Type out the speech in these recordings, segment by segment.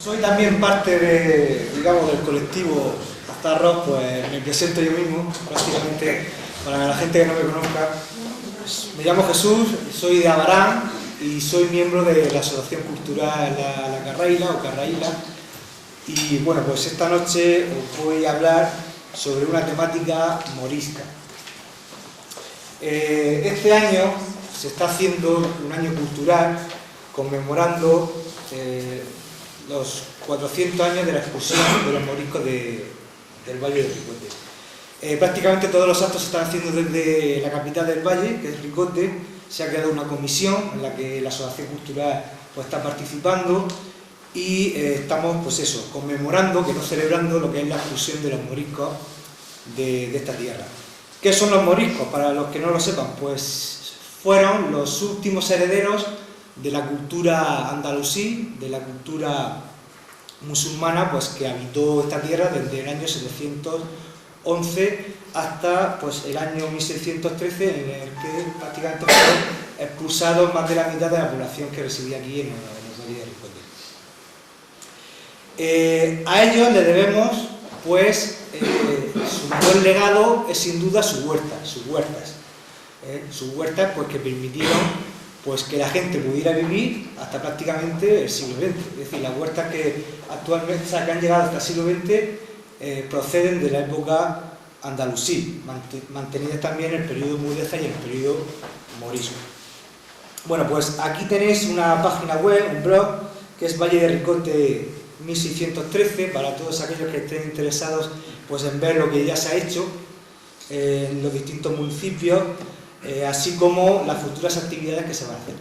Soy también parte digamos, del colectivo Aztarros, pues me presento yo mismo, prácticamente, para la gente que no me conozca. Me llamo Jesús, soy de Abarán y soy miembro de la Asociación Cultural La Carraíla o Carraíla. Y bueno, pues esta noche os voy a hablar sobre una temática morisca. Este año se está haciendo un año cultural conmemorando los 400 años de la expulsión de los moriscos del Valle de Ricote. Prácticamente todos los actos se están haciendo desde la capital del valle, que es Ricote. Se ha creado una comisión en la que la Asociación Cultural pues, está participando y estamos pues eso, conmemorando, que no celebrando, lo que es la expulsión de los moriscos de esta tierra. ¿Qué son los moriscos? Para los que no lo sepan, pues fueron los últimos herederos de la cultura andalusí, de la cultura musulmana, pues que habitó esta tierra desde el año 711 hasta pues, el año 1613, en el que prácticamente fueron expulsados más de la mitad de la población que residía aquí en el Valle de Ricote. A ellos le debemos, pues, su mayor legado es sin duda sus huertas, pues, que permitieron pues que la gente pudiera vivir hasta prácticamente el siglo XX. Es decir, las huertas que actualmente que han llegado hasta el siglo XX proceden de la época andalusí, mantenidas también en el periodo mudéjar y en el periodo morisco. Bueno, pues aquí tenéis una página web, un blog, que es Valle de Ricote 1613, para todos aquellos que estén interesados pues, en ver lo que ya se ha hecho en los distintos municipios, así como las futuras actividades que se van a hacer.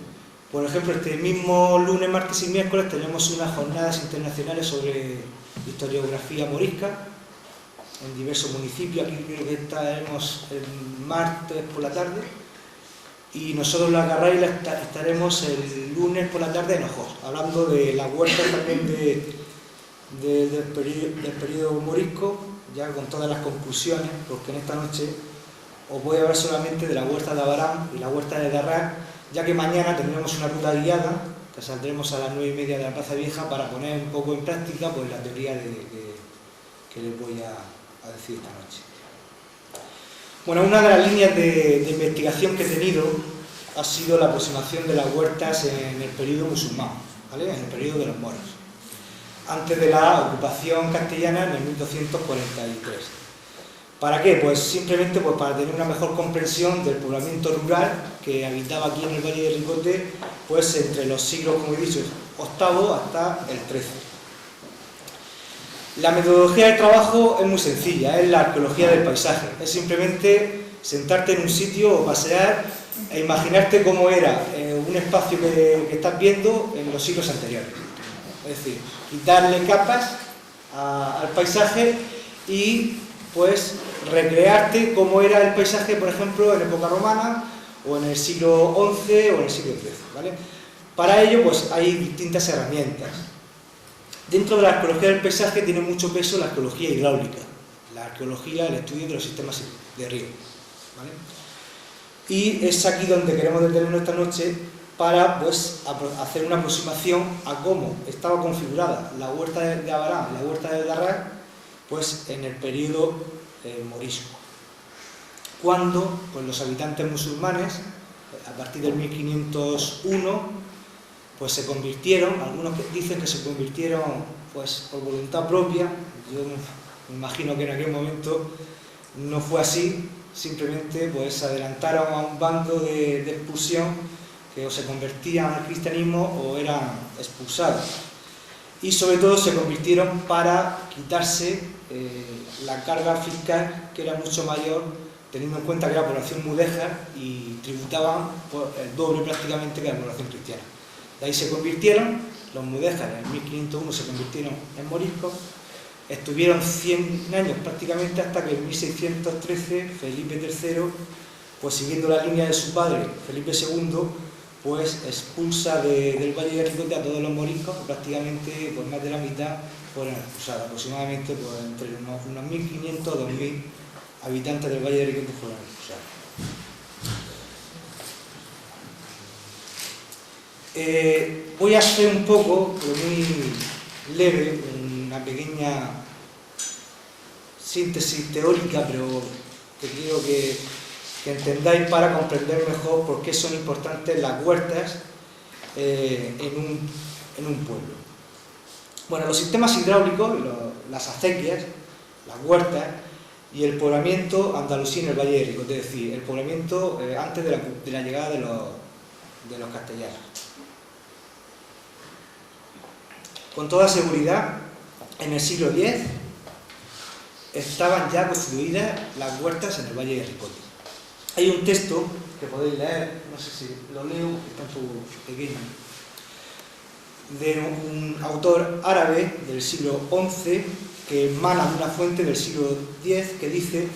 Por ejemplo, este mismo lunes, martes y miércoles tenemos unas jornadas internacionales sobre historiografía morisca en diversos municipios. Aquí creo que estaremos el martes por la tarde y nosotros en La Carraíla estaremos el lunes por la tarde en Ojos, hablando de la huerta también del periodo morisco, ya con todas las conclusiones, porque en esta noche os voy a hablar solamente de la huerta de Abarán y la huerta de Darrá, ya que mañana tendremos una ruta guiada, que saldremos a las 9:30 de la Plaza Vieja para poner un poco en práctica pues, la teoría que les voy a decir esta noche. Bueno, una de las líneas de investigación que he tenido ha sido la aproximación de las huertas en el periodo musulmán, ¿vale? En el periodo de los moros, antes de la ocupación castellana en el 1243. ¿Para qué? Pues simplemente pues para tener una mejor comprensión del poblamiento rural que habitaba aquí en el Valle de Ricote, pues entre los siglos, como he dicho, VIII hasta el XIII. La metodología de trabajo es muy sencilla, es la arqueología del paisaje. Es simplemente sentarte en un sitio o pasear e imaginarte cómo era un espacio que estás viendo en los siglos anteriores. Es decir, quitarle capas al paisaje y pues recrearte cómo era el paisaje, por ejemplo, en época romana o en el siglo XI o en el siglo XIII, ¿vale? Para ello, pues hay distintas herramientas. Dentro de la arqueología del paisaje tiene mucho peso la arqueología hidráulica, la arqueología, el estudio de los sistemas de río, ¿vale? Y es aquí donde queremos detenernos esta noche para pues, hacer una aproximación a cómo estaba configurada la huerta de Abarán, la huerta de Darrá, pues en el periodo morisco, cuando pues, los habitantes musulmanes, a partir del 1501, pues se convirtieron, algunos dicen que se convirtieron pues, por voluntad propia. Yo me imagino que en aquel momento no fue así, simplemente pues, se adelantaron a un bando de expulsión que o se convertían al cristianismo o eran expulsados. Y sobre todo se convirtieron para quitarse la carga fiscal, que era mucho mayor, teniendo en cuenta que era población mudéjar y tributaban por el doble prácticamente que la población cristiana. De ahí se convirtieron, los mudéjares en 1501 se convirtieron en moriscos, estuvieron 100 años prácticamente hasta que en 1613 Felipe III, pues siguiendo la línea de su padre, Felipe II, pues expulsa del Valle de Ricote a todos los moriscos, prácticamente por más de la mitad fueron expulsados, aproximadamente pues, entre unos 1.500 o 2.000 habitantes del Valle de Ricote fueron expulsados. Voy a hacer un poco, pero muy leve, una pequeña síntesis teórica, pero que quiero que entendáis para comprender mejor por qué son importantes las huertas en un pueblo. Bueno, los sistemas hidráulicos, las acequias, las huertas y el poblamiento andalusí en el Valle de Ricote, es decir, el poblamiento antes de la llegada de los castellanos. Con toda seguridad, en el siglo X estaban ya constituidas las huertas en el Valle de Ricote. Hay un texto que podéis leer, no sé si lo leo, está un poco pequeño, de un autor árabe del siglo XI que emana de una fuente del siglo X que dice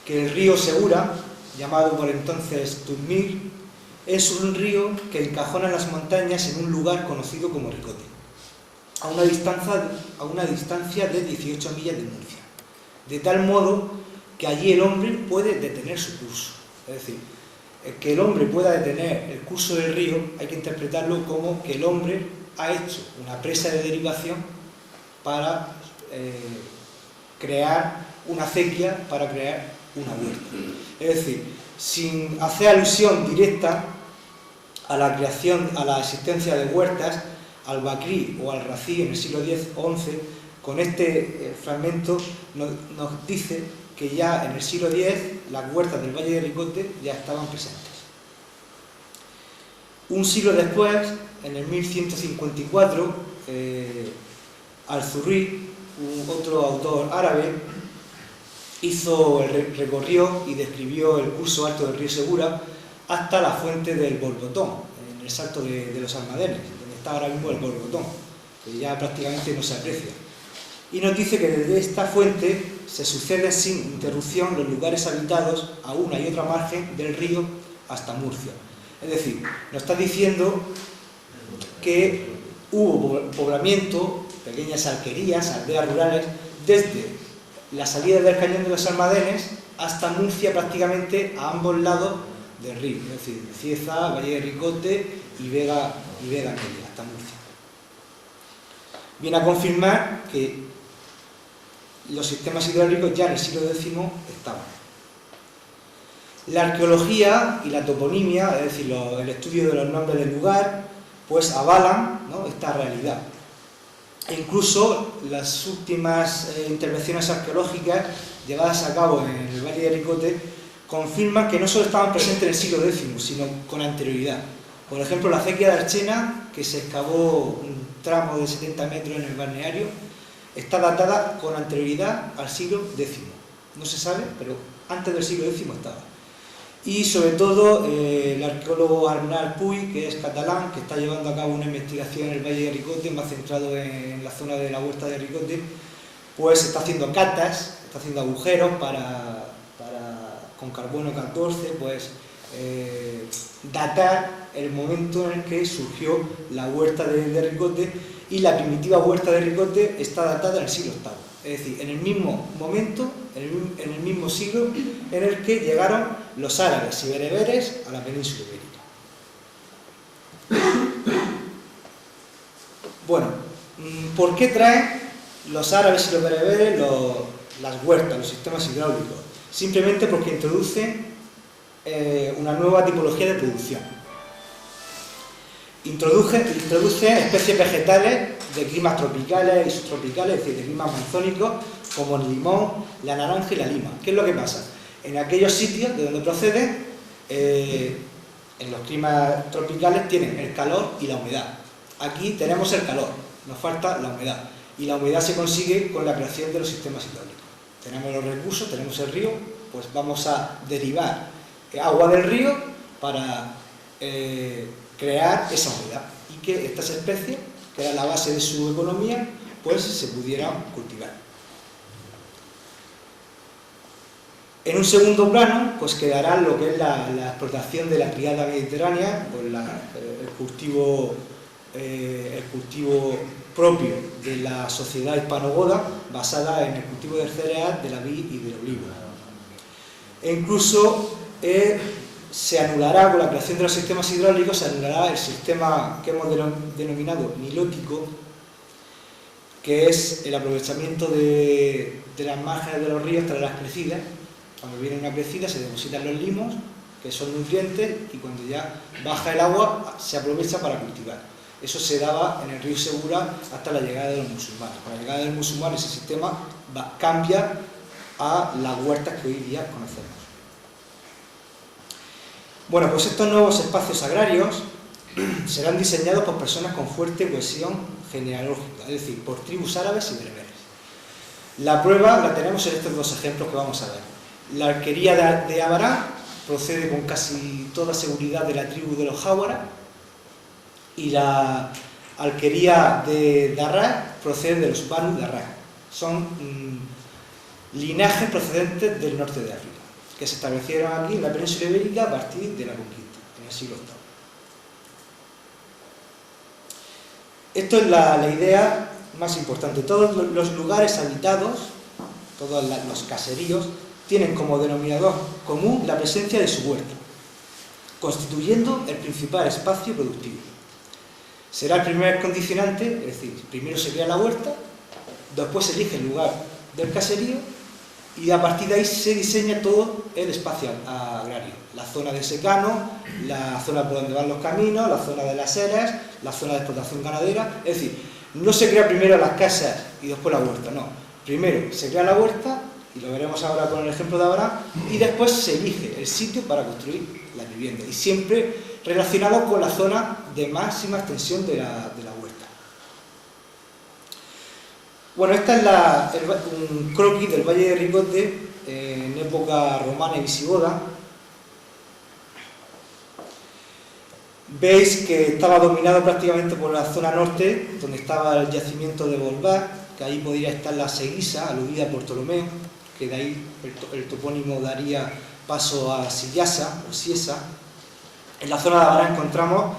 que el río Segura, llamado por entonces Tudmir, es un río que encajona en las montañas en un lugar conocido como Ricote, a una distancia de 18 millas de Murcia, de tal modo que allí el hombre puede detener su curso. Es decir, que el hombre pueda detener el curso del río hay que interpretarlo como que el hombre ha hecho una presa de derivación para crear una acequia, para crear una huerta. Es decir, sin hacer alusión directa a la creación, a la existencia de huertas, al-Bakri o al-Razi en el siglo X o XI, con este fragmento nos dice que ya en el siglo X las huertas del Valle de Ricote ya estaban presentes. Un siglo después, en el 1154, Al-Zurri, otro autor árabe, recorrió y describió el curso alto del río Segura hasta la fuente del Borbotón, en el salto de los Almadenes, donde está ahora mismo el Borbotón, que ya prácticamente no se aprecia. Y nos dice que desde esta fuente se suceden sin interrupción los lugares habitados a una y otra margen del río hasta Murcia. Es decir, nos está diciendo que hubo poblamiento, pequeñas alquerías, aldeas rurales, desde la salida del cañón de los Almadenes hasta Murcia, prácticamente a ambos lados del río, es decir, de Cieza, Valle de Ricote y Vega Media, hasta Murcia. Viene a confirmar que los sistemas hidráulicos ya en el siglo X estaban. La arqueología y la toponimia, es decir, el estudio de los nombres del lugar, pues avalan, ¿no?, esta realidad. E incluso las últimas intervenciones arqueológicas llevadas a cabo en el Valle de Ricote confirman que no solo estaban presentes en el siglo X, sino con anterioridad. Por ejemplo, la acequia de Archena, que se excavó un tramo de 70 metros en el balneario, está datada con anterioridad al siglo X. No se sabe, pero antes del siglo X estaba. Y sobre todo el arqueólogo Arnal Puy, que es catalán, que está llevando a cabo una investigación en el Valle de Ricote, más centrado en la zona de la huerta de Ricote, pues está haciendo catas, está haciendo agujeros con carbono 14, pues datar el momento en el que surgió la huerta de Ricote, y la primitiva huerta de Ricote está datada en el siglo VIII. Es decir, en el mismo momento, en el mismo siglo en el que llegaron los árabes y bereberes a la península ibérica. Bueno, ¿por qué traen los árabes y los bereberes las huertas, los sistemas hidráulicos? Simplemente porque introducen una nueva tipología de producción. Introducen especies vegetales de climas tropicales y subtropicales, es decir, de climas monzónicos, como el limón, la naranja y la lima. ¿Qué es lo que pasa? En aquellos sitios de donde proceden, en los climas tropicales tienen el calor y la humedad. Aquí tenemos el calor, nos falta la humedad. Y la humedad se consigue con la creación de los sistemas hidráulicos. Tenemos los recursos, tenemos el río, pues vamos a derivar agua del río para crear esa humedad y que estas especies, que era la base de su economía, pues se pudieran cultivar. En un segundo plano, pues quedará lo que es la explotación de la criada mediterránea, pues el cultivo propio de la sociedad hispanogoda, basada en el cultivo del cereal, de la vid y del olivo. E incluso se anulará, con la creación de los sistemas hidráulicos, se anulará el sistema que hemos denominado nilótico, que es el aprovechamiento de las márgenes de los ríos tras las crecidas. Cuando viene una crecida se depositan los limos, que son nutrientes, y cuando ya baja el agua se aprovecha para cultivar. Eso se daba en el río Segura hasta la llegada de los musulmanes. Con la llegada de los musulmanes ese sistema cambia a las huertas que hoy día conocemos. Bueno, pues estos nuevos espacios agrarios serán diseñados por personas con fuerte cohesión genealógica, es decir, por tribus árabes y bereberes. La prueba la tenemos en estos dos ejemplos que vamos a ver. La alquería de Abará procede con casi toda seguridad de la tribu de los Jáwara, y la alquería de Darra procede de los Banu Darra. Son linajes procedentes del norte de África, que se establecieron aquí en la península ibérica a partir de la conquista, en el siglo VIII. Esto es la idea más importante. Todos los lugares habitados, todos los caseríos, tienen como denominador común la presencia de su huerta, constituyendo el principal espacio productivo. Será el primer condicionante, es decir, primero se crea la huerta, después se elige el lugar del caserío y a partir de ahí se diseña todo el espacio agrario. La zona de secano, la zona por donde van los caminos, la zona de las eras, la zona de explotación ganadera. Es decir, no se crea primero las casas y después la huerta, no. Primero se crea la huerta, y lo veremos ahora con el ejemplo de Abraham, y después se elige el sitio para construir la vivienda, y siempre relacionado con la zona de máxima extensión de la huerta. Bueno, esta es un croquis del Valle de Ricote en época romana y visigoda. Veis que estaba dominado prácticamente por la zona norte, donde estaba el yacimiento de Bolvar, que ahí podría estar la Seguisa, aludida por Ptolomeo, que de ahí el topónimo daría paso a Sillasa o Siesa. En la zona de Abará encontramos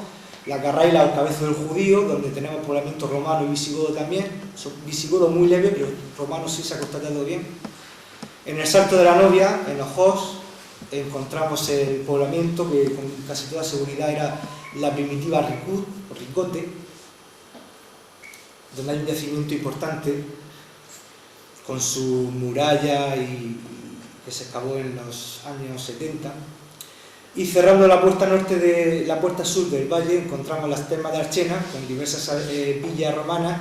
la Carraila o el Cabezo del Judío, donde tenemos poblamiento romano y visigodo también. Visigodo muy leve, pero romano sí se ha constatado bien. En el Salto de la Novia, en Ojos, encontramos el poblamiento que con casi toda seguridad era la primitiva Ricut o Ricote, donde hay un yacimiento importante con su muralla y que se excavó en los años 70. Y cerrando la puerta sur del valle encontramos las termas de Archena con diversas villas romanas,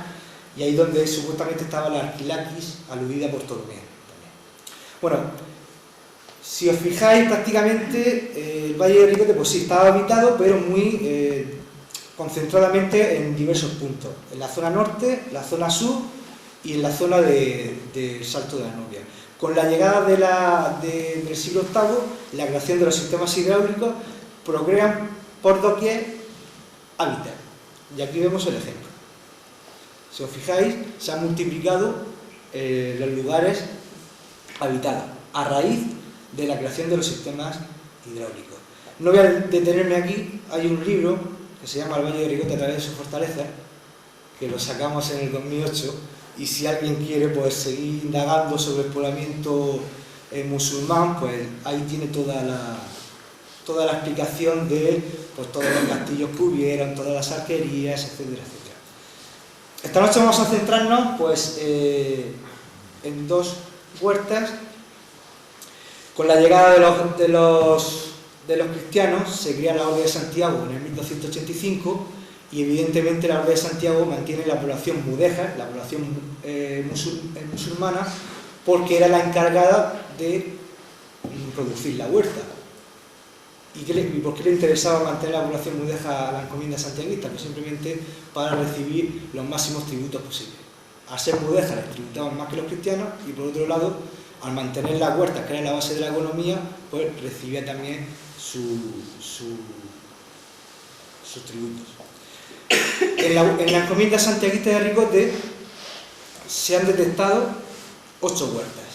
y ahí donde supuestamente estaba la Arquilaquis, aludida por Ptolomeo también. Bueno, si os fijáis, prácticamente el Valle de Ricote pues sí estaba habitado, pero muy concentradamente en diversos puntos, en la zona norte, la zona sur y en la zona del Salto de la Novia. Con la llegada del siglo VIII, la creación de los sistemas hidráulicos procrean por doquier hábitat. Y aquí vemos el ejemplo. Si os fijáis, se han multiplicado los lugares habitados a raíz de la creación de los sistemas hidráulicos. No voy a detenerme aquí, hay un libro que se llama El Valle de Ricote a través de su fortaleza, que lo sacamos en el 2008, y si alguien quiere pues seguir indagando sobre el poblamiento musulmán, pues ahí tiene toda la explicación de pues, todos los castillos que hubieron, todas las arquerías, etcétera, etcétera. Esta noche vamos a centrarnos pues en dos huertas. Con la llegada de los cristianos se crea la Orden de Santiago en el 1285, y evidentemente la Orden de Santiago mantiene la población mudéjar, la población musulmana, porque era la encargada de producir la huerta. ¿Y por qué le interesaba mantener la población mudéjar a la encomienda santiaguista? Pues simplemente para recibir los máximos tributos posibles. Al ser mudéjares tributaban más que los cristianos, y por otro lado, al mantener las huertas, que era la base de la economía, pues recibía también sus tributos. En la encomienda santiaguista de Ricote se han detectado 8 huertas.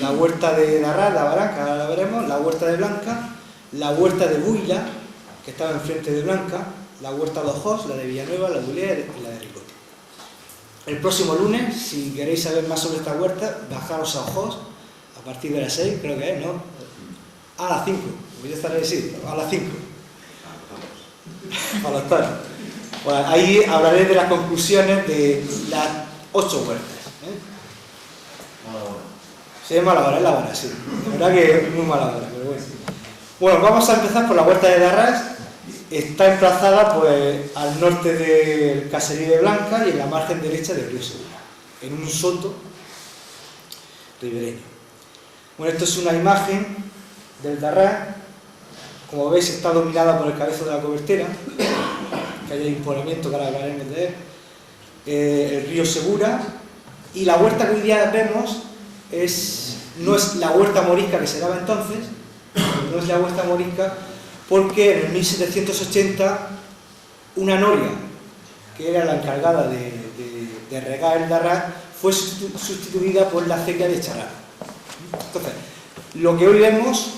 La huerta de Darra, de Abará, que ahora la veremos, la huerta de Blanca, la huerta de Buila, que estaba enfrente de Blanca, la huerta de Ojos, la de Villanueva, la de Ulea y la de Ricote. El próximo lunes, si queréis saber más sobre esta huerta, bajaros a Ojos a partir de las 6, creo que es, ¿no? A las 5, voy a estar así, a las 5. Para estar. Pues ahí hablaré de las conclusiones de las 8 huertas. Se llama mala hora, es la hora, sí. De verdad que es muy mala hora, pero bueno. Bueno, vamos a empezar por la huerta de Darrás. Está emplazada pues al norte del caserío de Blanca y en la margen derecha del río Segura, en un soto ribereño. Bueno, esto es una imagen del Darrás. Como veis, está dominada por el cabezo de la cobertera, que hay imponimiento que ahora hablaremos de él, el río Segura, y la huerta que hoy día vemos no es la huerta morisca que se daba entonces, no es la huerta morisca, porque en el 1780 una noria, que era la encargada de regar el Darrás, fue sustituida por la acequia de Charrara. Entonces, lo que hoy vemos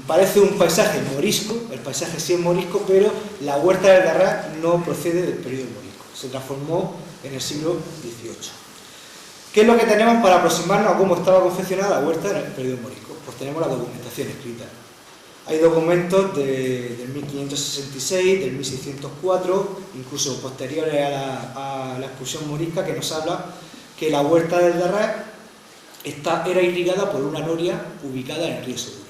parece un paisaje morisco, el paisaje sí es morisco, pero la huerta del Darrás no procede del periodo morisco, se transformó en el siglo XVIII. ¿Qué es lo que tenemos para aproximarnos a cómo estaba confeccionada la huerta en el periodo morisco? Pues tenemos la documentación escrita. Hay documentos del 1566, del 1604, incluso posteriores a la expulsión morisca, que nos habla que la huerta del Darrás era irrigada por una noria ubicada en el río Segura.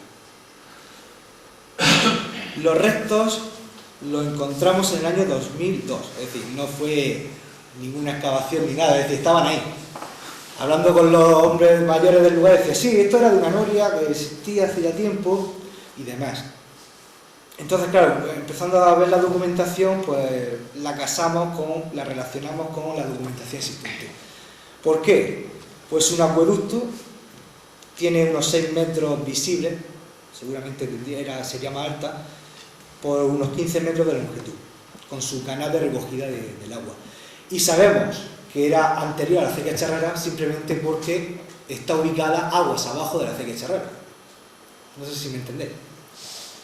Los restos los encontramos en el año 2002, es decir, no fue ninguna excavación ni nada, es decir, estaban ahí. Hablando con los hombres mayores del lugar, decía, sí, esto era de una noria que existía hace ya tiempo y demás. Entonces, claro, empezando a ver la documentación, pues la relacionamos con la documentación existente. ¿Por qué? Pues un acueducto tiene unos 6 metros visibles, seguramente sería más alta, por unos 15 metros de longitud, con su canal de recogida del agua. Y sabemos que era anterior a la acequia Charrara simplemente porque está ubicada aguas abajo de la acequia Charrara. No sé si me entendéis.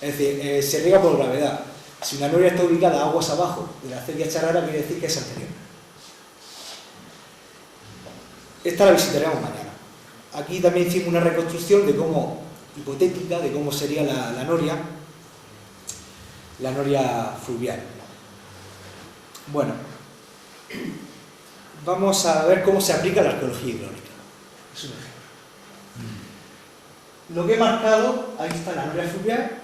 Es decir, se riega por gravedad. Si una noria está ubicada aguas abajo de la acequia Charrara, quiere decir que es anterior. Esta la visitaremos mañana. Aquí también hicimos una reconstrucción de cómo, hipotética, de cómo sería la noria fluvial. Bueno, vamos a ver cómo se aplica la arqueología hidráulica. Es un ejemplo. Lo que he marcado, ahí está la noria fluvial,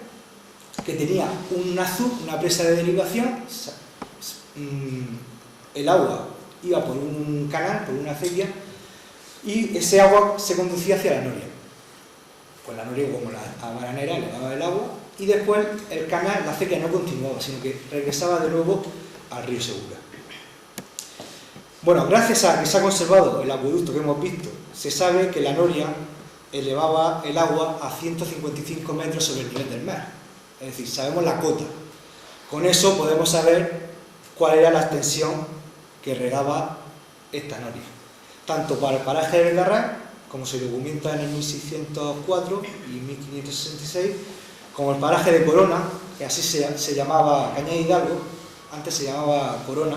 que tenía un azud, una presa de derivación, el agua iba por un canal, por una acequia, y ese agua se conducía hacia la noria. Pues la noria, como la baranera, le daba el agua, y después el canal, la acequia no continuaba, sino que regresaba de nuevo al río Segura. Bueno, gracias a que se ha conservado el acueducto que hemos visto, se sabe que la noria elevaba el agua a 155 metros sobre el nivel del mar. Es decir, sabemos la cota. Con eso podemos saber cuál era la extensión que regaba esta noria. Tanto para el paraje del Darrás, como se documenta en el 1604 y 1566, como el paraje de Corona, que así se llamaba Cañada Hidalgo, antes se llamaba Corona,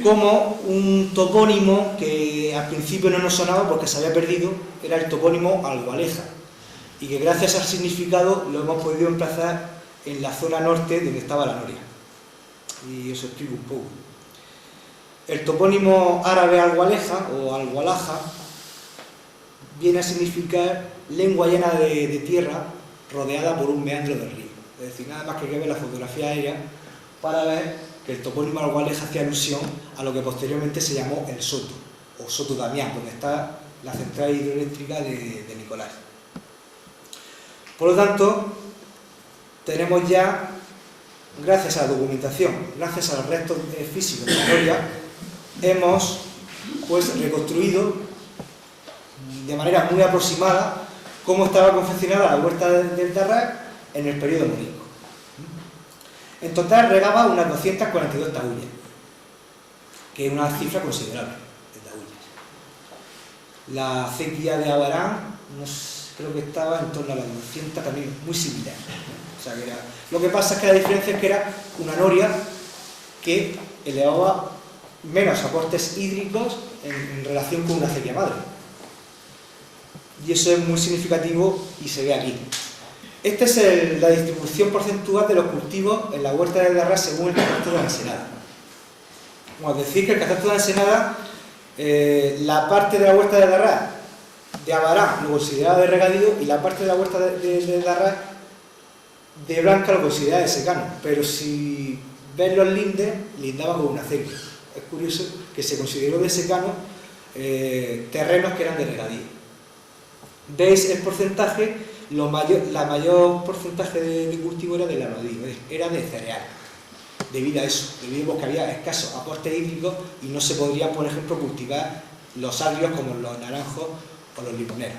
como un topónimo que al principio no nos sonaba porque se había perdido, era el topónimo Algualeja, y que gracias al significado lo hemos podido emplazar en la zona norte donde estaba la noria. Y os explico un poco. El topónimo árabe Algualeja o Algualaja viene a significar lengua llena de tierra rodeada por un meandro del río. Es decir, nada más que ver la fotografía aérea para ver que el topónimo Algualeja hacía alusión a lo que posteriormente se llamó el Soto, o Soto Damián, donde está la central hidroeléctrica de Nicolás. Por lo tanto, tenemos ya, gracias a la documentación, gracias a los restos físicos de la noria, hemos pues reconstruido de manera muy aproximada cómo estaba confeccionada la huerta del Darrás en el periodo morisco. En total regaba unas 242 taullas, que es una cifra considerable de taullas. La acequia de Abarán, creo que estaba en torno a las 200, también muy similar. O sea, que lo que pasa es que la diferencia es que era una noria que elevaba menos aportes hídricos en relación con una acequia madre. Y eso es muy significativo y se ve aquí. Esta es la distribución porcentual de los cultivos en la huerta de Darra según el catastro de la Ensenada. Como decir que el catastro de la Ensenada, la parte de la huerta de Darra de Abarán lo consideraba de regadío y la parte de la huerta de Darra de Blanca lo consideraba de secano. Pero si ves los lindes, lindaban con una acequia. Es curioso que se consideró de secano terrenos que eran de regadío. ¿Veis el porcentaje? La mayor porcentaje de cultivo era de larodío, era de cereal, debido a eso, debido a que había escasos aportes hídricos y no se podría, por ejemplo, cultivar los agrios como los naranjos o los limoneros.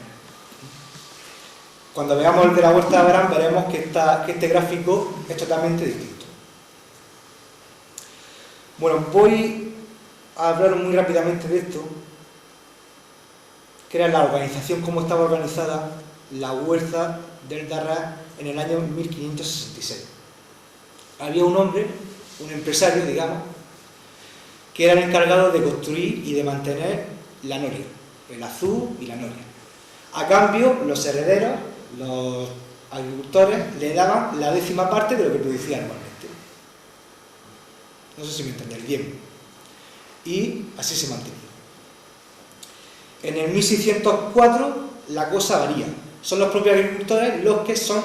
Cuando veamos el de la huerta de Abarán veremos que este gráfico es totalmente distinto. Bueno, voy a hablar muy rápidamente de esto, que era la organización, cómo estaba organizada la huerta del Darra en el año 1566. Había un hombre, un empresario, digamos, que era el encargado de construir y de mantener la noria, el azul y la noria. A cambio, los herederos, los agricultores, le daban la 10ª parte de lo que producía anualmente. No sé si me entendéis bien. Y así se mantenía. En el 1604 la cosa varía. Son los propios agricultores los que son,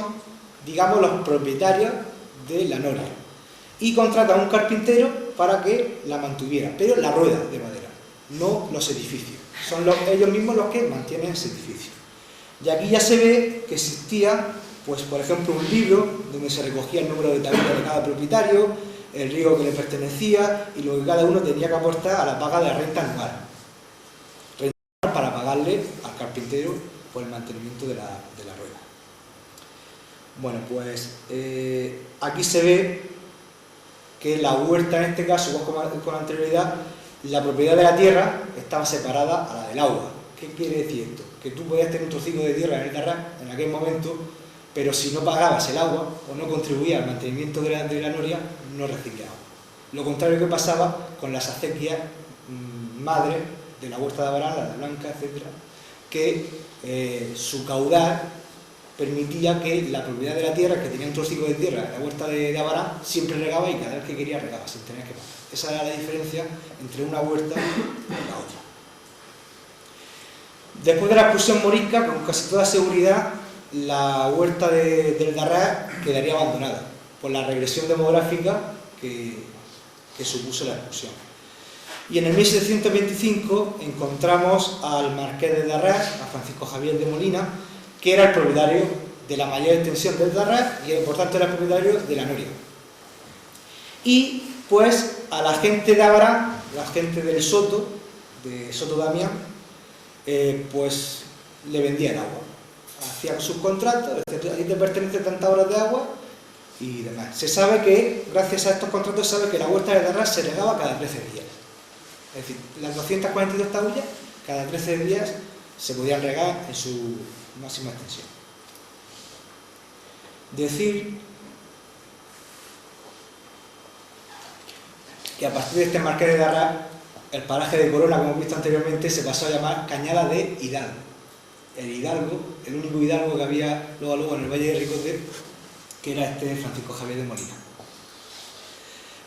digamos, los propietarios de la noria. Y contratan a un carpintero para que la mantuviera, pero la rueda de madera, no los edificios. Son ellos mismos los que mantienen ese edificio. Y aquí ya se ve que existía, pues por ejemplo, un libro donde se recogía el número de tablillas de cada propietario, el riego que le pertenecía y lo que cada uno tenía que aportar a la paga de la renta anual. Renta para pagarle al carpintero por el mantenimiento de la rueda. Bueno, pues aquí se ve que la huerta, en este caso, igual con anterioridad, la propiedad de la tierra estaba separada a la del agua. ¿Qué quiere decir esto? Que tú podías tener un trocito de tierra en el Darra en aquel momento, pero si no pagabas el agua o no contribuías al mantenimiento de la noria, no recibías agua. Lo contrario que pasaba con las acequias madres de la huerta de Abarán, la de Blanca, etc., que su caudal permitía que la propiedad de la tierra, que tenía un trocico de tierra, la huerta de Abarán, siempre regaba y cada vez que quería regaba, sin tener que pagar. Esa era la diferencia entre una huerta y la otra. Después de la expulsión morisca, con casi toda seguridad, la huerta del Darra quedaría abandonada por la regresión demográfica que supuso la expulsión. Y en el 1725 encontramos al marqués de Darra, a Francisco Javier de Molina, que era el propietario de la mayor extensión del Darra y por tanto era el propietario de la noria. Y pues a la gente de Abarán, la gente del Soto, de Soto Damián, pues le vendía el agua. Hacían sus contratos, etc. Ahí te pertenece tantas horas de agua y demás. Se sabe que, gracias a estos contratos, se sabe que la huerta de Darra se regaba cada 13 días. Es decir, las 242 taullas, cada 13 días se podían regar en su máxima extensión. Decir que a partir de este marqués de Darra, el paraje de Corona, como hemos visto anteriormente, se pasó a llamar Cañada de Hidalgo. El Hidalgo, el único Hidalgo que había luego en el Valle de Ricote, que era este Francisco Javier de Molina.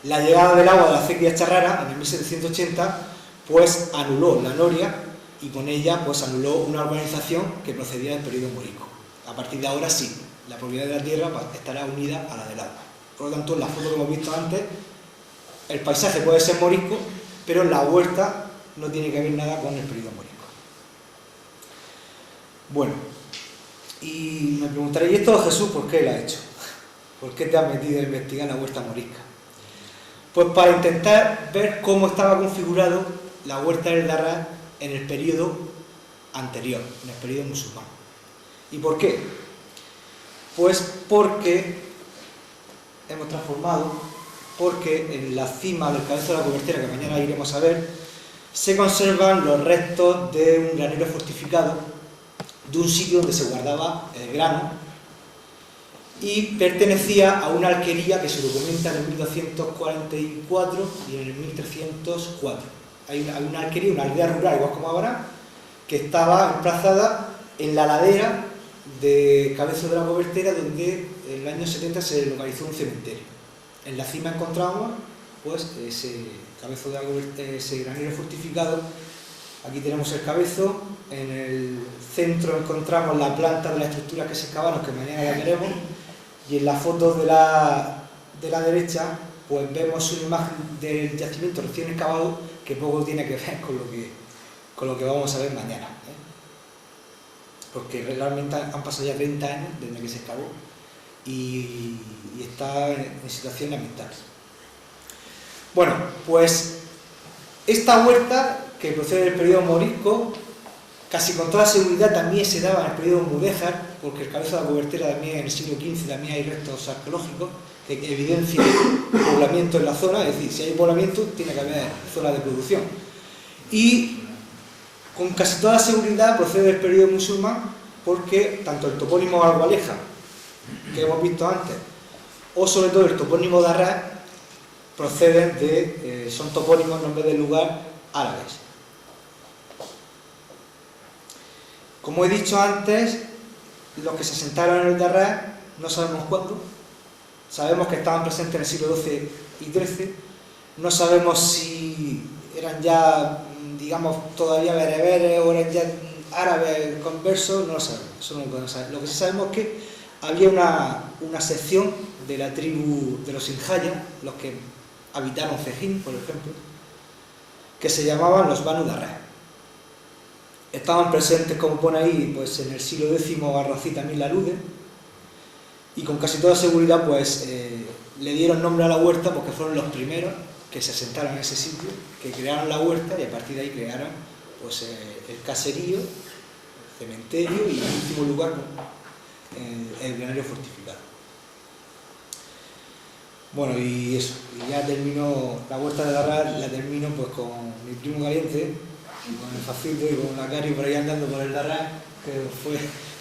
La llegada del agua de la acequia Charrara en el 1780 pues anuló la noria y con ella pues anuló una urbanización que procedía del periodo morisco. A partir de ahora sí, la propiedad de la tierra estará unida a la del agua. Por lo tanto, en la foto que hemos visto antes, el paisaje puede ser morisco, pero la huerta no tiene que ver nada con el periodo morisco. Bueno, y me preguntaréis, ¿y esto Jesús por qué lo ha hecho? ¿Por qué te has metido a investigar la huerta morisca? Pues para intentar ver cómo estaba configurado la huerta del Darra en el periodo anterior, en el periodo musulmán. ¿Y por qué? Pues porque hemos transformado, porque en la cima del Cabezo de la Cobertera, que mañana iremos a ver, se conservan los restos de un granero fortificado, de un sitio donde se guardaba el grano, y pertenecía a una alquería que se documenta en el 1244 y en el 1304. Hay una alquería, una aldea rural, igual como ahora, que estaba emplazada en la ladera de Cabezo de la Cobertera, donde en el año 70 se localizó un cementerio. En la cima encontramos pues ese Cabezo de la Cobertera, ese granero fortificado. Aquí tenemos el cabezo, en el centro encontramos la planta de la estructura que se excavaron, que mañana la veremos, y en la foto de la derecha pues vemos una imagen del yacimiento recién excavado que poco tiene que ver con lo que vamos a ver mañana, porque realmente han pasado ya 30 años desde que se excavó y está en situación lamentable. Bueno, pues esta huerta, que procede del periodo morisco, casi con toda seguridad también se daba en el periodo mudéjar, porque el Cabezo de la Cobertera también en el siglo XV también hay restos arqueológicos que evidencian poblamiento en la zona, es decir, si hay poblamiento tiene que haber zona de producción. Y con casi toda seguridad procede del periodo musulmán, porque tanto el topónimo Algualeja, que hemos visto antes, o sobre todo el topónimo de Arras, proceden de, son topónimos, nombres del lugar, árabes. Como he dicho antes, los que se asentaron en el de Arras, no sabemos cuándo, sabemos que estaban presentes en el siglo XII y XIII, no sabemos si eran ya, digamos, todavía bereberes o eran ya árabes conversos, no lo sabemos, eso no lo podemos saber. Lo que sí sabemos es que había una sección de la tribu de los Injaya, los que habitaron Cejín, por ejemplo, que se llamaban los Banu de Arras. Estaban presentes, como pone ahí, pues en el siglo X Garrací también la alude, y con casi toda seguridad pues le dieron nombre a la huerta porque fueron los primeros que se asentaron en ese sitio, que crearon la huerta y a partir de ahí crearon pues el caserío, el cementerio y en último lugar el granario fortificado. Bueno, y eso, y ya termino la huerta de Arras, la termino pues con mi primo Caliente, con el Facito y con la Cari por ahí andando por el de Arras, que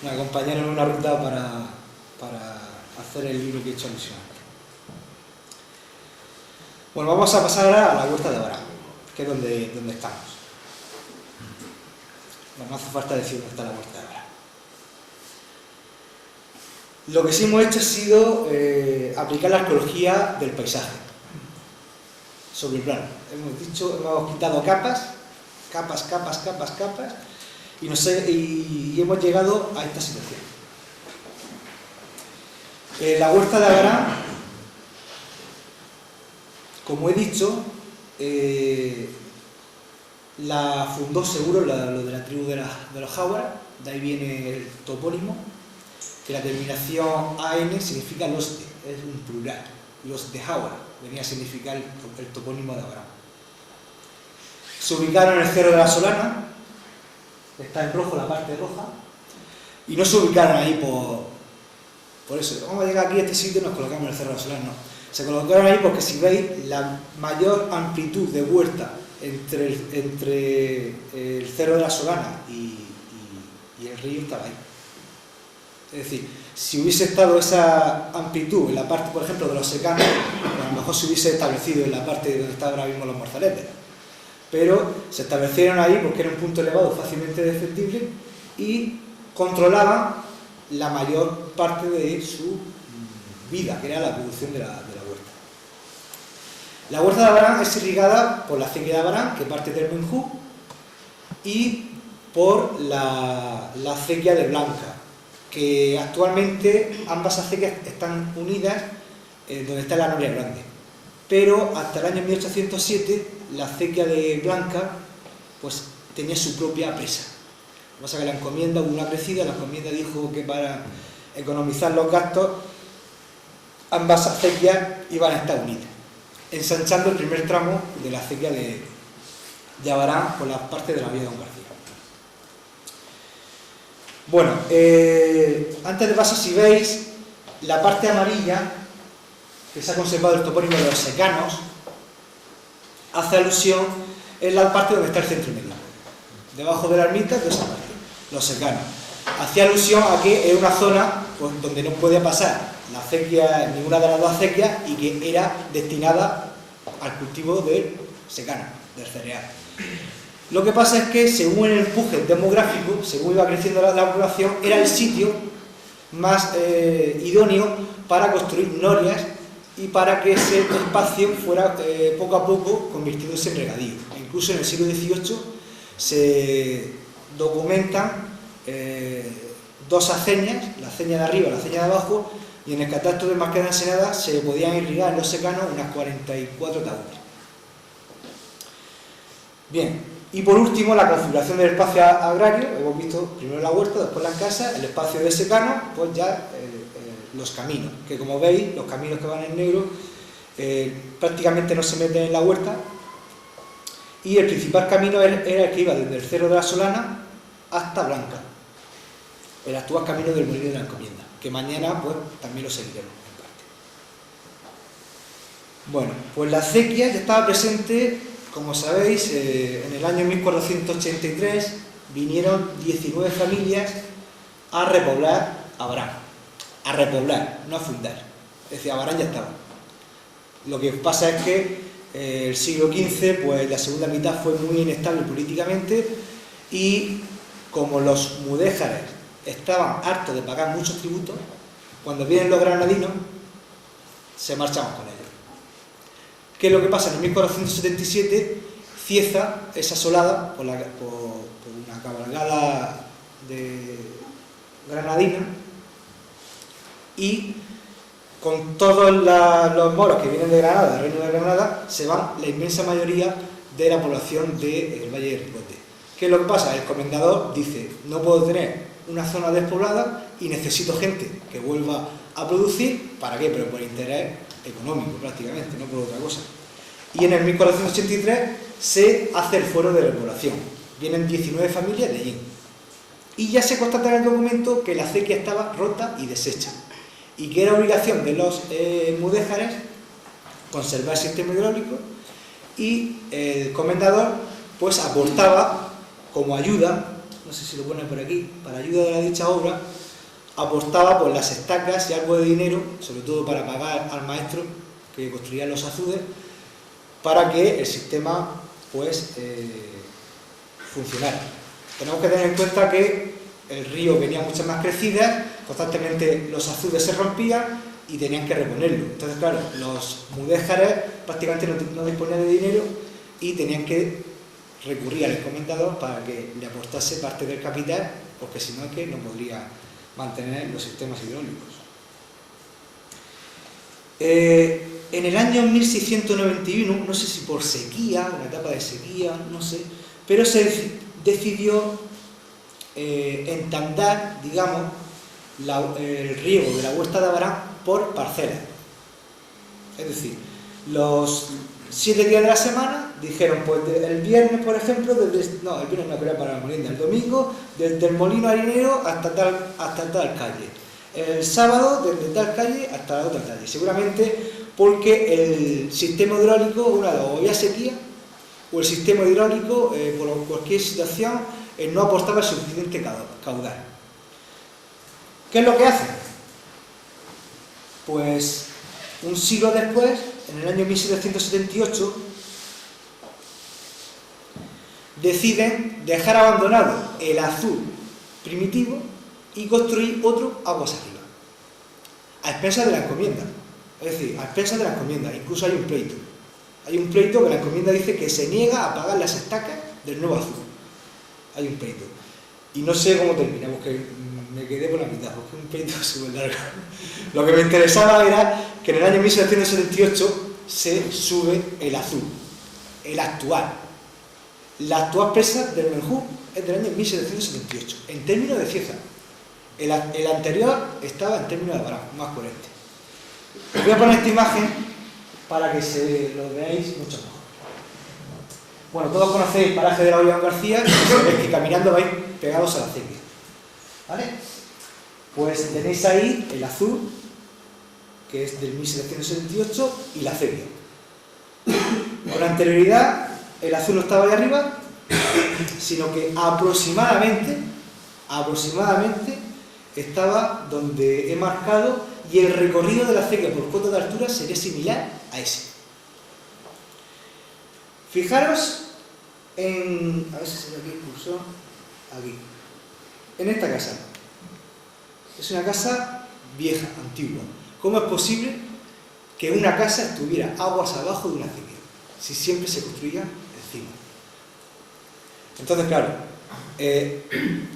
me acompañaron en una ruta para hacer el libro que he hecho alusión. Bueno, vamos a pasar ahora a la huerta de Abraham, que es donde estamos. No hace falta decir dónde está la huerta de Abraham. Lo que sí hemos hecho ha sido aplicar la arqueología del paisaje sobre el plano. Hemos quitado capas y hemos llegado a esta situación. La huerta de Abraham, como he dicho, la fundó seguro lo de la tribu de los Jáuara, de ahí viene el topónimo, que la terminación AN significa los de, es un plural, los de Jáuara, venía a significar el topónimo de Abraham. Se ubicaron en el Cerro de la Solana, está en rojo la parte roja, y no se ubicaron ahí por eso, vamos a llegar aquí a este sitio y nos colocamos en el Cerro de la Solana, no. Se colocaron ahí porque si veis la mayor amplitud de huerta entre el Cerro de la Solana y el río estaba ahí. Es decir, si hubiese estado esa amplitud en la parte, por ejemplo, de los secanos, a lo mejor se hubiese establecido en la parte donde están ahora mismo los morzaletes. Pero se establecieron ahí porque era un punto elevado fácilmente defendible y controlaban la mayor parte de su vida, que era la producción de la huerta. La huerta de Abraham es irrigada por la acequia de Abraham, que parte del Minjú, y por la acequia de Blanca, que actualmente ambas acequias están unidas donde está la Noria Grande. Pero hasta el año 1807 la acequia de Blanca pues tenía su propia presa. Lo que pasa es que la encomienda hubo una crecida, la encomienda dijo que para economizar los gastos ambas acequias iban a estar unidas, ensanchando el primer tramo de la acequia de Abraham por la parte de la vía de Don García. Bueno, antes de pasar, si veis la parte amarilla que se ha conservado el topónimo de los secanos, hace alusión en la parte donde está el centro medio, debajo de la ermita, de esa parte, los secanos. Hacía alusión a que era una zona pues, donde no podía pasar la acequia, ninguna de las dos acequias, y que era destinada al cultivo del secano, del cereal. Lo que pasa es que según el empuje demográfico, según iba creciendo la población, era el sitio más idóneo para construir norias y para que ese espacio fuera poco a poco convirtiéndose en regadío. E incluso en el siglo XVIII se documentan dos aceñas, la aceña de arriba y la aceña de abajo, y en el catastro de Marqués de Ensenada se podían irrigar en los secanos unas 44 taúdes. Bien, y por último la configuración del espacio agrario. Hemos visto primero la huerta, después las casas, el espacio de secano, pues ya los caminos, que como veis, los caminos que van en negro prácticamente no se meten en la huerta, y el principal camino era el que iba desde el Cerro de la Solana hasta Blanca, el actual camino del Molino de la Encomienda, que mañana pues también lo seguiremos en parte. Bueno, pues la acequia ya estaba presente, como sabéis, en el año 1483 vinieron 19 familias a repoblar Abarán, a repoblar, no a fundar, es decir, Abarán ya estaba. Lo que pasa es que el siglo XV, pues la segunda mitad fue muy inestable políticamente, y como los mudéjares estaban hartos de pagar muchos tributos, cuando vienen los granadinos se marchaban con ellos. ¿Qué es lo que pasa? En el 1477 Cieza es asolada por una cabalgada de granadinos, y con todos los moros que vienen de Granada, del Reino de Granada, se van la inmensa mayoría de la población del Valle de Ricote. ¿Qué es lo que pasa? El comendador dice: no puedo tener una zona despoblada y necesito gente que vuelva a producir. ¿Para qué? Pero por interés económico prácticamente, no por otra cosa. Y en el 1483 se hace el fuero de repoblación. Vienen 19 familias de allí. Y ya se constata en el documento que la acequia estaba rota y deshecha, y que era obligación de los mudéjares conservar el sistema hidráulico, y el comendador pues aportaba como ayuda, no sé si lo pone por aquí, para ayuda de la dicha obra, aportaba pues las estacas y algo de dinero, sobre todo para pagar al maestro que construía los azudes, para que el sistema pues funcionara. Tenemos que tener en cuenta que el río venía muchas más crecidas, constantemente los azudes se rompían y tenían que reponerlo. Entonces, claro, los mudéjares prácticamente no disponían de dinero y tenían que recurrir al encomendador para que le aportase parte del capital, porque si no es que no podría mantener los sistemas hidráulicos. En el año 1691, no sé si por sequía, una etapa de sequía, no sé, pero se decidió entandar, digamos, el riego de la huerta de Abarán por parcelas. Es decir, los 7 días de la semana dijeron, pues el viernes, por ejemplo, el viernes no, pero era para la molienda, el domingo, desde el molino harinero hasta tal calle, el sábado desde tal calle hasta la otra calle, seguramente porque el sistema hidráulico, o había sequía, o el sistema hidráulico, por cualquier situación, no aportaba el suficiente caudal. ¿Qué es lo que hacen? Pues un siglo después, en el año 1778, deciden dejar abandonado el azul primitivo y construir otro aguas arriba, a expensas de la encomienda. Es decir, a expensas de la encomienda. Incluso hay un pleito. Hay un pleito que la encomienda dice que se niega a pagar las estacas del nuevo azul. Hay un pleito. Y no sé cómo termina, porque me quedé por la mitad, porque es un pleito súper largo. Lo que me interesaba era que en el año 1778 se sube el azul, el actual. La actual presa del Menjú es del año 1778, en términos de Cieza. El anterior estaba en términos de Abarán, más coherente. Os voy a poner esta imagen para que lo veáis mucho mejor. Bueno, todos conocéis el paraje de la Olla García, y sabéis que caminando vais pegados a la acequia. ¿Vale? Pues tenéis ahí el azul, que es del 1778, y la acequia. Con anterioridad, el azul no estaba ahí arriba, sino que aproximadamente estaba donde he marcado, y el recorrido de la acequia por coto de altura sería similar a ese. Fijaros en... a ver si se ve aquí el cursor. Aquí. En esta casa. Es una casa vieja, antigua. ¿Cómo es posible que una casa estuviera aguas abajo de una acequia, si siempre se construía encima? Entonces, claro,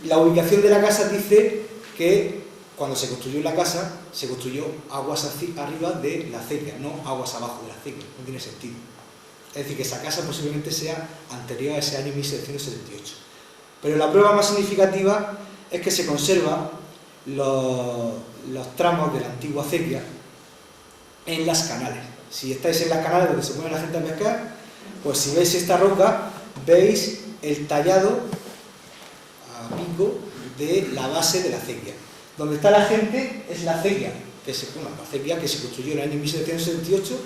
la ubicación de la casa dice que cuando se construyó la casa, se construyó aguas arriba de la acequia, no aguas abajo de la acequia. No tiene sentido. Es decir, que esa casa posiblemente sea anterior a ese año 1778. Pero la prueba más significativa es que se conservan los tramos de la antigua acequia en las canales. Si estáis en las canales donde se pone la gente a pescar, pues si veis esta roca, veis el tallado a pico de la base de la acequia. Donde está la gente es la acequia, la acequia que se construyó en el año 1778,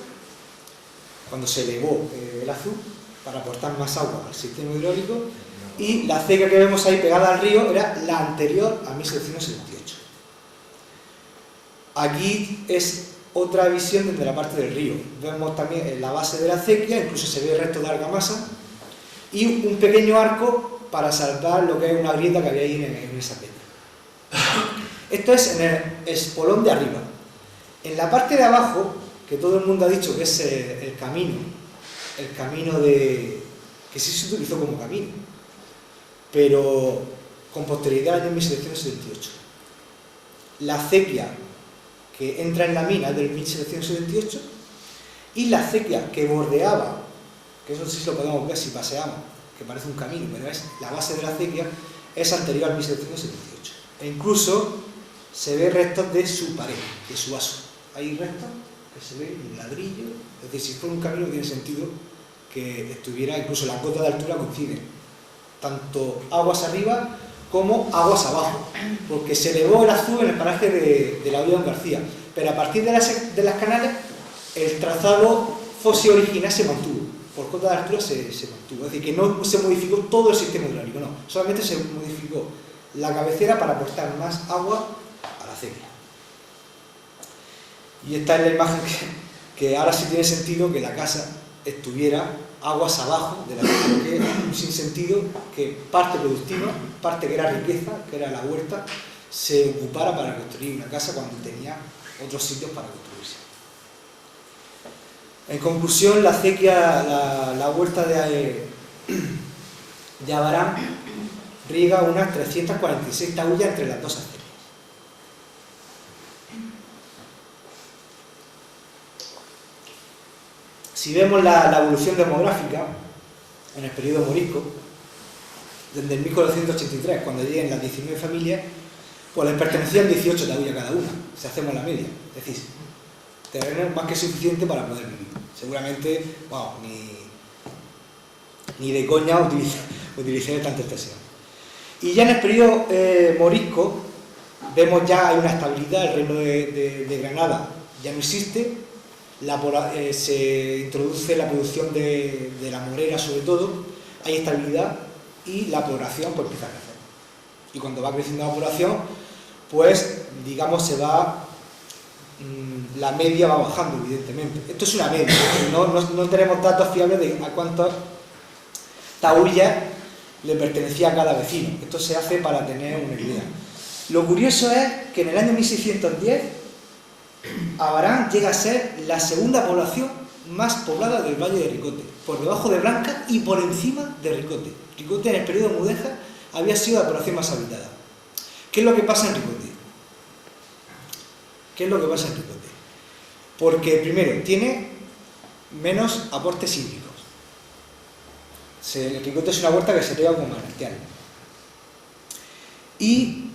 cuando se elevó el azud para aportar más agua al sistema hidráulico, y la acequia que vemos ahí pegada al río era la anterior a 1778. Aquí es otra visión desde la parte del río. Vemos también la base de la acequia, incluso se ve el resto de argamasa, y un pequeño arco para salvar lo que es una grieta que había ahí en esa peña. Esto es en el espolón de arriba. En la parte de abajo, que todo el mundo ha dicho que es el camino que sí se utilizó como camino, pero con posterioridad al año 1778. La acequia que entra en la mina es del 1778 y la acequia que bordeaba, que eso sí lo podemos ver si paseamos, que parece un camino, pero es la base de la acequia, es anterior al 1778. E incluso se ve restos de su pared, de su vaso. Hay restos que se ven en ladrillo, es decir, si fuera un camino tiene sentido que estuviera, incluso las cotas de altura coinciden, tanto aguas arriba como aguas abajo, porque se elevó el azud en el paraje de la Villa Don García, pero a partir de las canales el trazado fósil original se mantuvo, por cotas de altura se mantuvo, es decir, que no se modificó todo el sistema hidráulico, no, solamente se modificó la cabecera para aportar más agua a la acequia. Y esta es la imagen que ahora sí tiene sentido que la casa estuviera aguas abajo de la acequia, porque es un sinsentido que parte productiva, parte que era riqueza, que era la huerta, se ocupara para construir una casa cuando tenía otros sitios para construirse. En conclusión, la acequia, la huerta de Abarán riega unas 346 taullas entre las dos acequias. Si vemos la evolución demográfica en el periodo morisco, desde el 1483, cuando lleguen las 19 familias, pues les pertenecían 18 taullas cada una, si hacemos la media. Es decir, terreno más que suficiente para poder vivir. Seguramente, wow, ni de coña utilicé tanta extensión. Y ya en el periodo morisco, vemos ya hay una estabilidad, el reino de Granada ya no existe, se introduce la producción de la morera sobre todo, hay estabilidad y la población pues empieza a crecer. Y cuando va creciendo la población, pues digamos la media va bajando evidentemente. Esto es una media, no tenemos datos fiables de a cuántas taullas le pertenecía a cada vecino. Esto se hace para tener una idea. Lo curioso es que en el año 1610 Abarán llega a ser la segunda población más poblada del Valle de Ricote, por debajo de Blanca y por encima de Ricote. Ricote en el periodo mudéjar había sido la población más habitada. ¿Qué es lo que pasa en Ricote? ¿Qué es lo que pasa en Ricote? Porque primero tiene menos aportes hídricos. El Ricote es una huerta que se riega con manantial. Y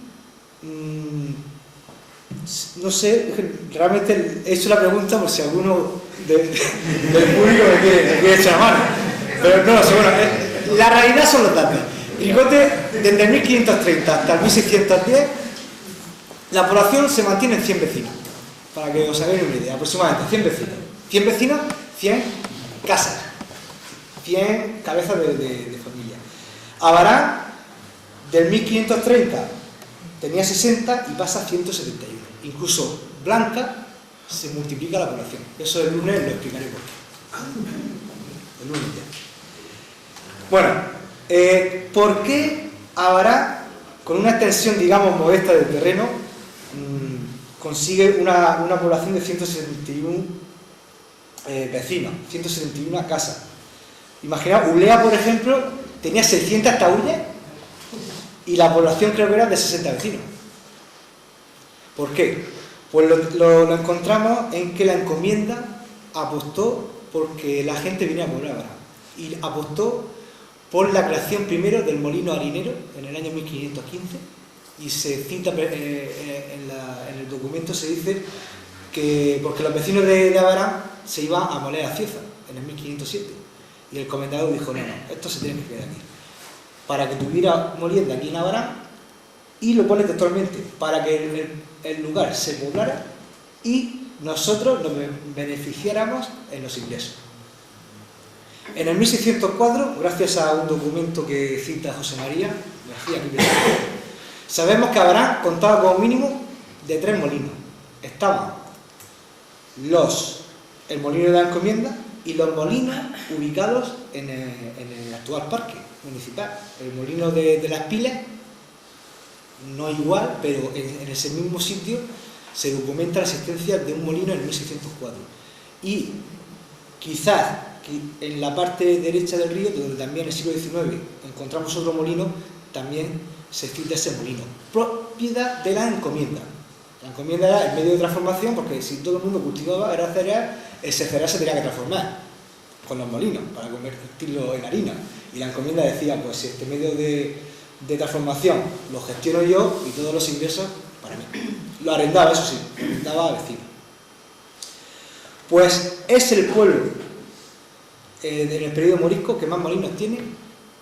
no sé, realmente he hecho la pregunta por si alguno del público me quiere echar la mano. Pero no lo sé, bueno, la realidad son los datos. Ricote, desde el 1530 hasta el 1610, la población se mantiene en 100 vecinos. Para que os hagáis una idea, aproximadamente 100 vecinos. 100 vecinos, 100 casas, 100 cabezas de familia. Abarán, del 1530 tenía 60 y pasa a 171. Incluso Blanca se multiplica la población. Eso el lunes lo explicaré por qué. El lunes ya. Bueno, ¿por qué Abarán, con una extensión, digamos, modesta del terreno, consigue una población de 171 vecinos, 171 casas. Imaginaos, Ulea, por ejemplo, tenía 600 taullas y la población creo que era de 60 vecinos. ¿Por qué? Pues lo encontramos en que la encomienda apostó porque la gente viniera a poblar Abarán, y apostó por la creación primero del molino harinero en el año 1515, y se cita en el documento, se dice que porque los vecinos de Abarán se iban a moler a Cieza en el 1507, y el comendador dijo: no, esto se tiene que quedar aquí, para que tuviera molienda aquí en Abarán, y lo pone textualmente, para que el lugar se poblara y nosotros nos beneficiáramos en los ingresos. En el 1604, gracias a un documento que cita José María García, sabemos que Abarán contaba como mínimo de 3 molinos. Estaban el molino de la encomienda y los molinos ubicados en el actual parque municipal. El molino de las Pilas, no igual, pero en ese mismo sitio se documenta la existencia de un molino en 1604. Y quizás en la parte derecha del río, donde también en el siglo XIX encontramos otro molino, también se cita ese molino, propiedad de la encomienda. La encomienda era el medio de transformación, porque si todo el mundo cultivaba era cereal, ese cereal se tenía que transformar con los molinos para convertirlo en harina. Y la encomienda decía: pues este medio de transformación lo gestiono yo y todos los ingresos para mí. Lo arrendaba, eso sí, lo arrendaba a vecinos. Pues es el pueblo en el periodo morisco que más molinos tiene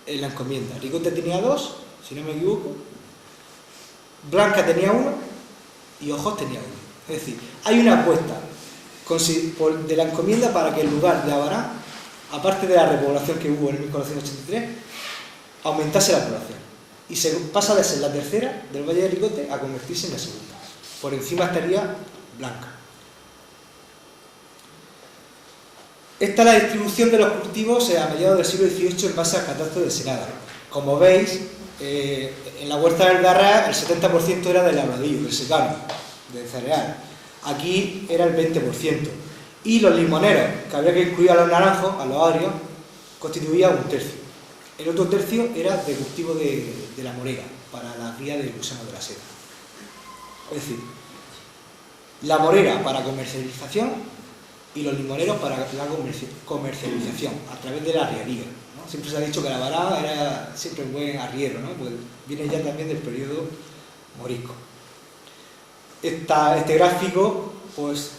en la encomienda. Ricote tenía 2, si no me equivoco, Blanca tenía 1 y Ojos tenía 1. Es decir, hay una apuesta de la encomienda para que el lugar de Abarán, aparte de la repoblación que hubo en 1483, aumentase la población. Y se pasa de ser la tercera del Valle de Ricote a convertirse en la segunda. Por encima estaría Blanca. Esta es la distribución de los cultivos a mediados del siglo XVIII en base al catastro de Senada. Como veis, en la huerta del Garraf el 70% era del labradillo, del secano, del cereal. Aquí era el 20%. Y los limoneros, que había que incluir a los naranjos, a los agrios, constituía un tercio. El otro tercio era de cultivo de la morera, para la cría del gusano de la seda. Es decir, la morera para comercialización y los limoneros para la comercialización a través de la arriería, ¿no? Siempre se ha dicho que la Abarán era siempre un buen arriero, ¿no? Pues viene ya también del periodo morisco. Este gráfico, pues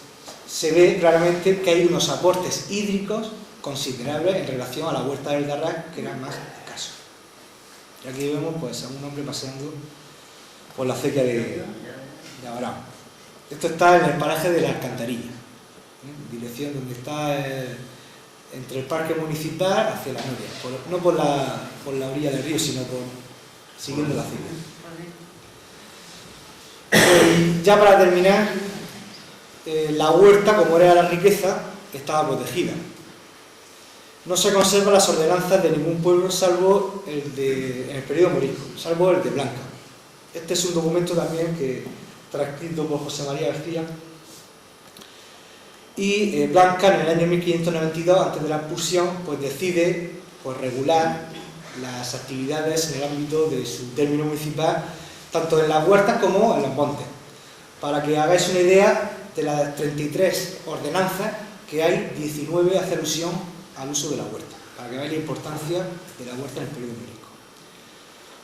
se ve claramente que hay unos aportes hídricos considerables en relación a la huerta del Garraf, que eran más escasos. Y aquí vemos pues a un hombre paseando por la acequia de Abarán. Esto está en el paraje de la Alcantarilla, dirección donde está entre el parque municipal hacia la Noria, no por la orilla del río, sino siguiendo la acequia. Y ya para terminar, la huerta, como era la riqueza, estaba protegida. No se conservan las ordenanzas de ningún pueblo salvo en el periodo morisco, salvo el de Blanca. Este es un documento también que transcrito por José María García. Y Blanca, en el año 1592, antes de la expulsión, pues decide regular las actividades en el ámbito de su término municipal, tanto en las huertas como en los montes. Para que hagáis una idea, de las 33 ordenanzas que hay, 19 hacen alusión al uso de la huerta, para que veáis la importancia de la huerta en el periodo morisco.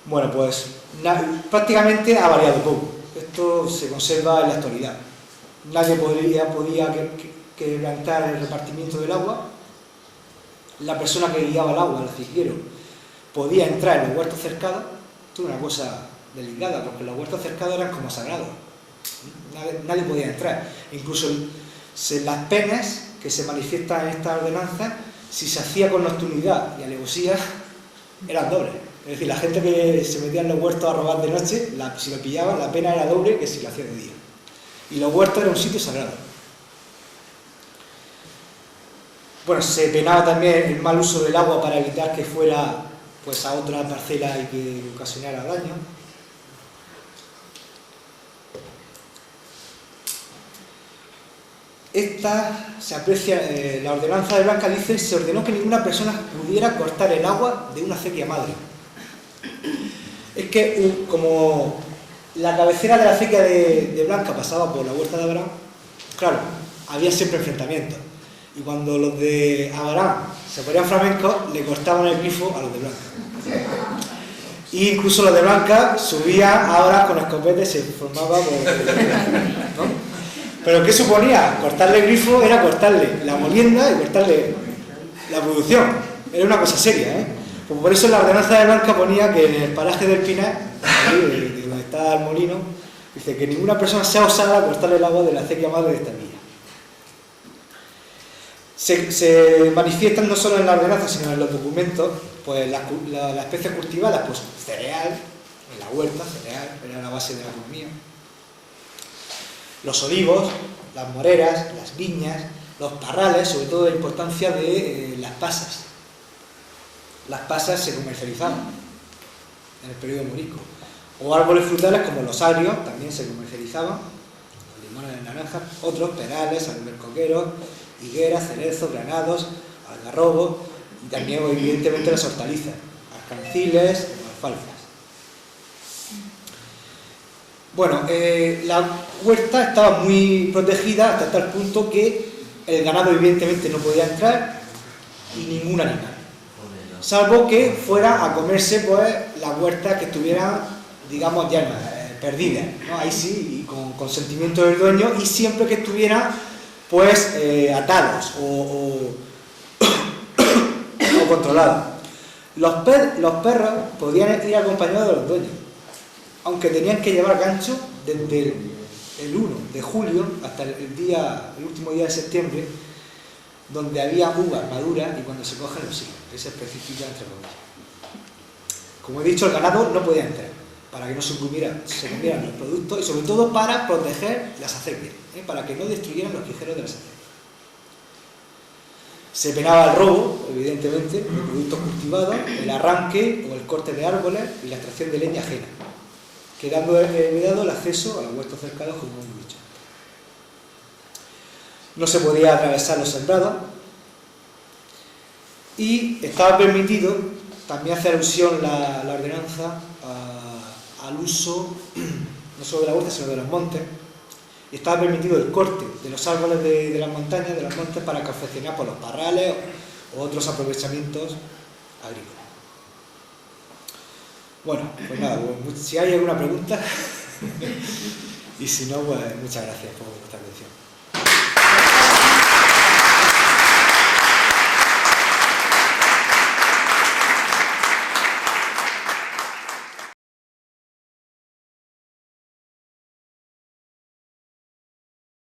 Bueno, pues prácticamente ha variado poco. Esto se conserva en la actualidad. Nadie podía quebrantar el repartimiento del agua. La persona que guiaba el agua, el ciclero, podía entrar en los huertos cercados. Esto es una cosa delicada, porque los huertos cercados eran como sagrados. Nadie podía entrar. Incluso las penas que se manifiestan en esta ordenanza, si se hacía con nocturnidad y alevosía, eran dobles. Es decir, la gente que se metía en los huertos a robar de noche, si lo pillaban, la pena era doble que si lo hacía de día. Y los huertos eran un sitio sagrado. Bueno, se penaba también el mal uso del agua para evitar que fuera pues, a otra parcela y que ocasionara daño. esta se aprecia, la ordenanza de Blanca dice: se ordenó que ninguna persona pudiera cortar el agua de una acequia madre. Es que como la cabecera de la acequia de Blanca pasaba por la huerta de Abraham, claro, había siempre enfrentamientos. Y cuando los de Abraham se ponían flamencos, le cortaban el grifo a los de Blanca. Y incluso los de Blanca subían ahora con escopetes, se formaba ¿no? Pero ¿qué suponía? Cortarle el grifo era cortarle la molienda y cortarle la producción. Era una cosa seria, ¿eh? Pues por eso en la ordenanza de Blanca ponía que en el paraje del Pinar, de donde está el molino, dice que ninguna persona sea osada cortarle el agua de la acequia madre de esta villa. Se manifiestan no solo en la ordenanza, sino en los documentos, pues la especie cultivada, pues cereal, en la huerta, cereal, era la base de la economía. Los olivos, las moreras, las viñas, los parrales, sobre todo la importancia de las pasas. Las pasas se comercializaban en el periodo morisco. O árboles frutales como los agrios también se comercializaban, los limones, naranjas, otros, perales, albaricoqueros, higueras, cerezos, granados, algarrobos y también evidentemente las hortalizas, alcanciles, alfalfas. Bueno, la huerta estaba muy protegida hasta tal punto que el ganado evidentemente no podía entrar y ningún animal, salvo que fuera a comerse pues las huertas que estuvieran, digamos, llanas, perdidas, ¿no? Ahí sí, y con consentimiento del dueño, y siempre que estuvieran pues atados o controlados. Los perros podían ir acompañados de los dueños, aunque tenían que llevar gancho desde el 1 de julio hasta el último día de septiembre, donde había uvas maduras y cuando se cogen los higos, que se especifica entre comillas. Como he dicho, el ganado no podía entrar, para que no se comieran los productos y sobre todo para proteger las acequias, para que no destruyeran los quijeros de las acequias. Se penaba el robo, evidentemente, de productos cultivados, el arranque o el corte de árboles y la extracción de leña ajena, quedando vedado el acceso a los huertos cercados, como hemos dicho. No se podía atravesar los sembrados y estaba permitido, también hace alusión la ordenanza al uso no solo de la huerta sino de los montes, y estaba permitido el corte de los árboles de las montañas, de los montes, para confeccionar por los parrales o otros aprovechamientos agrícolas. Bueno, pues nada, si hay alguna pregunta y si no, pues muchas gracias por vuestra atención.